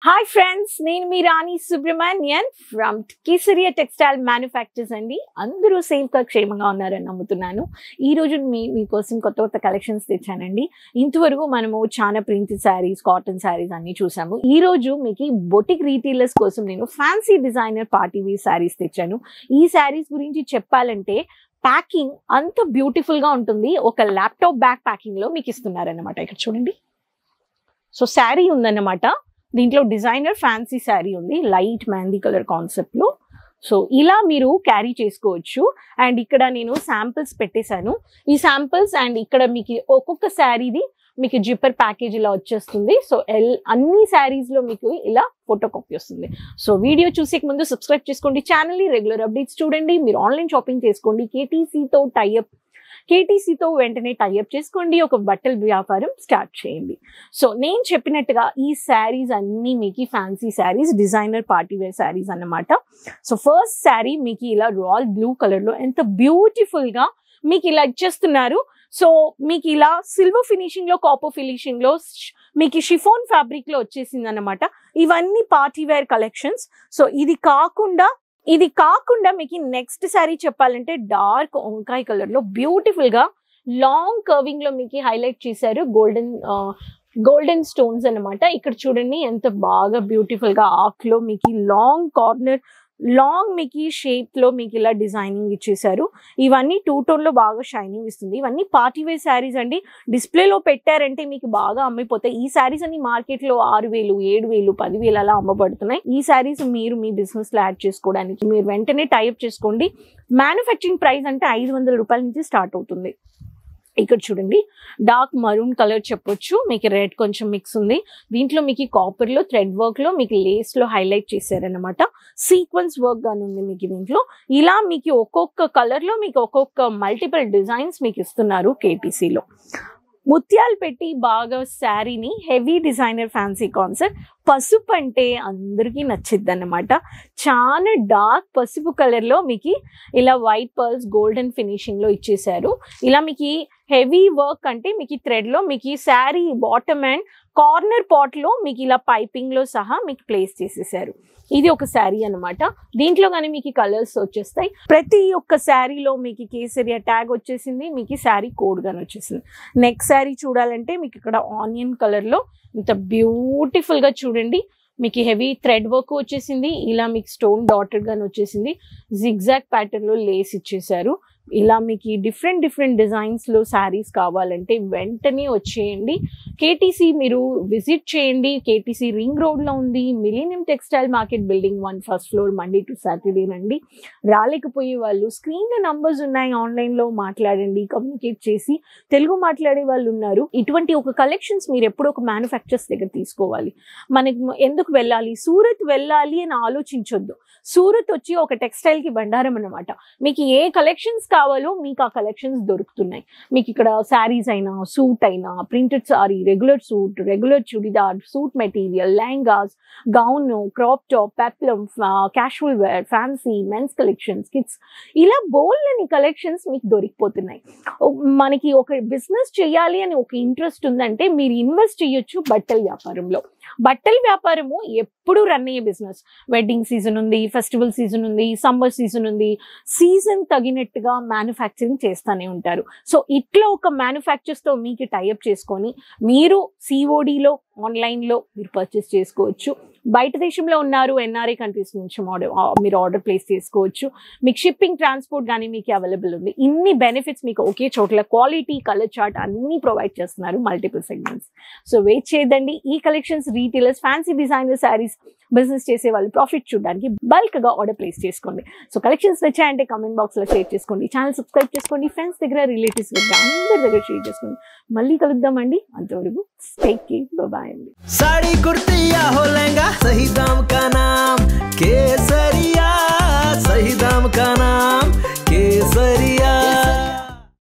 Hi friends, నేను మీ Rani Subrahmanyan from Kesariya textile manufacturers అండి. అందరూ సేఫ్గా క్షేమంగా ఉన్నారని నమ్ముతున్నాను. ఈ రోజు మీకోసం కొత్త కలెక్షన్స్ తెచ్చానండి. ఇంతవరకు మనము చాలా ప్రింటెడ్ శారీస్, కాటన్ శారీస్ అన్ని చూసాము. ఈ రోజు మీకు బొటిక్ రీటైలర్స్ కోసం నేను fancy designer party wear saris తెచ్చాను. ఈ శారీస్ గురించి చెప్పాలంటే ప్యాకింగ్ అంత బ్యూటిఫుల్ గా ఉంటుంది. ఒక ల్యాప్టాప్ బ్యాగ్ ప్యాకింగ్ లో మీకు ఇస్తున్నారన్నమాట. ఇక్కడ చూడండి. సో శారీ ఉందన్నమాట. దీంట్లో డిజైనర్ ఫ్యాన్సీ శారీ ఉంది, లైట్ మెహందీ కలర్ కాన్సెప్ట్ లో. సో ఇలా మీరు క్యారీ చేసుకోవచ్చు. అండ్ ఇక్కడ నేను శాంపిల్స్ పెట్టేశాను. ఈ శాంపిల్స్ అండ్ ఇక్కడ మీకు ఒక్కొక్క శారీది మీకు జిప్పర్ ప్యాకేజ్ ఇలా వచ్చేస్తుంది. సో అన్ని శారీస్ లో మీకు ఇలా ఫోటో కాపీ వస్తుంది. సో వీడియో చూసే ముందు సబ్స్క్రైబ్ చేసుకోండి ఛానల్ ని, రెగ్యులర్ అప్డేట్స్ చూడండి. మీరు ఆన్లైన్ షాపింగ్ చేసుకోండి. కేటీసీతో వెంటనే టైఅప్ చేసుకోండి. ఒక బట్టల వ్యాపారం స్టార్ట్ చేయండి. సో నేను చెప్పినట్టుగా ఈ శారీస్ అన్ని మీకు fancy saris, designer party wear saris అన్నమాట. సో ఫస్ట్ శారీ మీకు ఇలా రాయల్ బ్లూ కలర్ లో ఎంత బ్యూటిఫుల్ గా మీకు ఇలా ఇచ్చేస్తున్నారు. సో మీకు ఇలా సిల్వర్ ఫినిషింగ్ లో, కాపర్ ఫినిషింగ్ లో మీకు షిఫాన్ ఫ్యాబ్రిక్ లో వచ్చేసింది అన్నమాట. ఇవన్నీ పార్టీ వేర్ కలెక్షన్స్. సో ఇది కాకుండా మీకు నెక్స్ట్ శారీ చెప్పాలంటే డార్క్ వంకాయ కలర్ లో బ్యూటిఫుల్ గా లాంగ్ కర్వింగ్ లో మీకు హైలైట్ చేశారు గోల్డెన్ స్టోన్స్ అన్నమాట. ఇక్కడ చూడండి ఎంత బాగా బ్యూటిఫుల్ గా ఆర్క్ లో మీకు లాంగ్ మీకు షేప్ లో మీకు ఇలా డిజైనింగ్ ఇచ్చేసారు. ఇవన్నీ టూ టోన్ లో బాగా షైనింగ్ ఇస్తుంది. ఇవన్నీ పార్టీ వేర్ శారీస్ అండి. డిస్ప్లేలో పెట్టారంటే మీకు బాగా అమ్మిపోతాయి. ఈ శారీస్ అన్ని మార్కెట్ లో 6,000, 7,000, 10,000 అలా అమ్మబడుతున్నాయి. ఈ శారీస్ మీరు మీ బిజినెస్ లో యాడ్ చేసుకోవడానికి మీరు వెంటనే టైఅప్ చేసుకోండి. మ్యానుఫ్యాక్చరింగ్ ప్రైస్ అంటే 500 రూపాయల నుంచి స్టార్ట్ అవుతుంది. ఇక్కడ చూడండి డార్క్ మరూన్ కలర్ చెప్పొచ్చు. మీకు రెడ్ కొంచెం మిక్స్ ఉంది. దీంట్లో మీకు కాపర్ లో, థ్రెడ్ వర్క్ లో, మీకు లేస్ లో హైలైట్ చేశారనమాట. సీక్వెన్స్ వర్క్ గాని ఉంది మీకు దీంట్లో. ఇలా మీకు ఒక్కొక్క కలర్ లో మీకు ఒక్కొక్క మల్టిపుల్ డిజైన్స్ మీకు ఇస్తున్నారు కేటీసీలో. ముత్యాలు పెట్టి బాగా శారీని హెవీ డిజైనర్ ఫ్యాన్సీ కాన్సెప్ట్. పసుపు అంటే అందరికీ నచ్చిద్ది అన్నమాట. చాలా డార్క్ పసుపు కలర్ లో మీకు ఇలా వైట్ పర్ల్స్ గోల్డెన్ ఫినిషింగ్ లో ఇచ్చేసారు. ఇలా మీకు హెవీ వర్క్ అంటే మీకు థ్రెడ్ లో మీకు sari bottom and corner part లో మీకు ఇలా పైపింగ్ లో సహా మీకు ప్లేస్ చేసేసారు. ఇది ఒక శారీ అనమాట. దీంట్లో కానీ మీకు కలర్స్ వచ్చేస్తాయి. ప్రతి ఒక్క శారీలో మీకు కేసరియా ట్యాగ్ వచ్చేసింది. మీకు శారీ కోడ్ గాని వచ్చేసింది. నెక్స్ట్ శారీ చూడాలంటే మీకు ఇక్కడ ఆనియన్ కలర్ లో ఇంత బ్యూటిఫుల్ గా చూడండి. మీకు హెవీ థ్రెడ్ వర్క్ వచ్చేసింది. ఇలా మీకు స్టోన్ డాటెడ్ గాని వచ్చేసింది. జిగ్జాగ్ ప్యాటర్న్ లో లేస్ ఇచ్చేసారు. ఇలా మీకు డిఫరెంట్ డిజైన్స్ లో శారీస్ కావాలంటే వెంటనే వచ్చేయండి. కేటీసీ మీరు విజిట్ చేయండి. కేటీసీ రింగ్ రోడ్ లో ఉంది. Millennium textile market building 1 first floor, Monday to Saturday నండి. రాలేకపోయే వాళ్ళు స్క్రీన్ లో నంబర్స్ ఉన్నాయి, ఆన్లైన్ లో మాట్లాడండి, కమ్యూనికేట్ చేసి. తెలుగు మాట్లాడే వాళ్ళు ఉన్నారు. ఇటువంటి ఒక కలెక్షన్స్ మీరు ఎప్పుడు ఒక మ్యానుఫ్యాక్చర్స్ దగ్గర తీసుకోవాలి. మనకి ఎందుకు వెళ్ళాలి, సూరత్ వెళ్ళాలి అని ఆలోచించొద్దు. సూరత్ వచ్చి ఒక టెక్స్టైల్ కి బండారం అన్నమాట. మీకు ఏ కలెక్షన్స్ కావాలో మీకు ఆ కలెక్షన్స్ దొరుకుతున్నాయి. మీకు ఇక్కడ శారీస్ అయినా, సూట్ అయినా, printed sari, regular suit, regular churidar, suit material, lehengas, gown, crop top, peplum, casual wear, fancy, men's collections, kids, ఇలా బోల్డ్ కలెక్షన్స్ మీకు దొరికిపోతున్నాయి. మనకి ఒక బిజినెస్ చేయాలి అని ఒక ఇంట్రెస్ట్ ఉందంటే మీరు ఇన్వెస్ట్ చేయొచ్చు బట్టల వ్యాపారంలో. బట్టల వ్యాపారము ఎప్పుడు రన్ అయ్యే బిజినెస్. వెడ్డింగ్ సీజన్ ఉంది, ఫెస్టివల్ సీజన్ ఉంది, సమ్మర్ సీజన్ ఉంది. సీజన్ తగినట్టుగా మ్యానుఫ్యాక్చరింగ్ చేస్తూనే ఉంటారు. సో ఇట్లా ఒక మ్యానుఫ్యాక్చర్స్ తో మీకు టైఅప్ చేసుకొని మీరు సిఓడిలో, ఆన్లైన్ లో మీరు పర్చేస్ చేసుకోవచ్చు. బయట దేశంలో ఉన్నారు, ఎన్ఆర్ఐ కంట్రీస్ నుంచి మీరు ఆర్డర్ ప్లేస్ చేసుకోవచ్చు. మీకు షిప్పింగ్, ట్రాన్స్పోర్ట్ కానీ మీకు అవైలబుల్ ఉంది. ఇన్ని బెనిఫిట్స్ మీకు ఒకే చోట్ల క్వాలిటీ, కలర్ చార్ట్ అన్ని ప్రొవైడ్ చేస్తున్నారు మల్టిపుల్ సెగ్మెంట్స్. సో వెయిట్ చేయదండి. ఈ collections retailers, fancy designer saris business చేసే వాళ్ళు ప్రాఫిట్ చూడడానికి బల్క్ గా ఆర్డర్ ప్లేస్ చేసుకోండి. సో కలెక్షన్స్ నచ్చాయంటే కమెంట్ బాక్స్ లో షేర్ చేసుకోండి. ఛానల్ సబ్స్క్రైబ్ చేసుకోండి. ఫ్రెండ్స్ దగ్గర, రిలేటివ్స్ దగ్గర, అందరి దగ్గర షేర్ చేసుకోండి. మళ్ళీ కలుద్దామండి. అంతవరకు టేక్ కేర్, బాయ్ అండి. साड़ी कुर्ती या हो लहंगा, सही दाम का नाम केसरिया।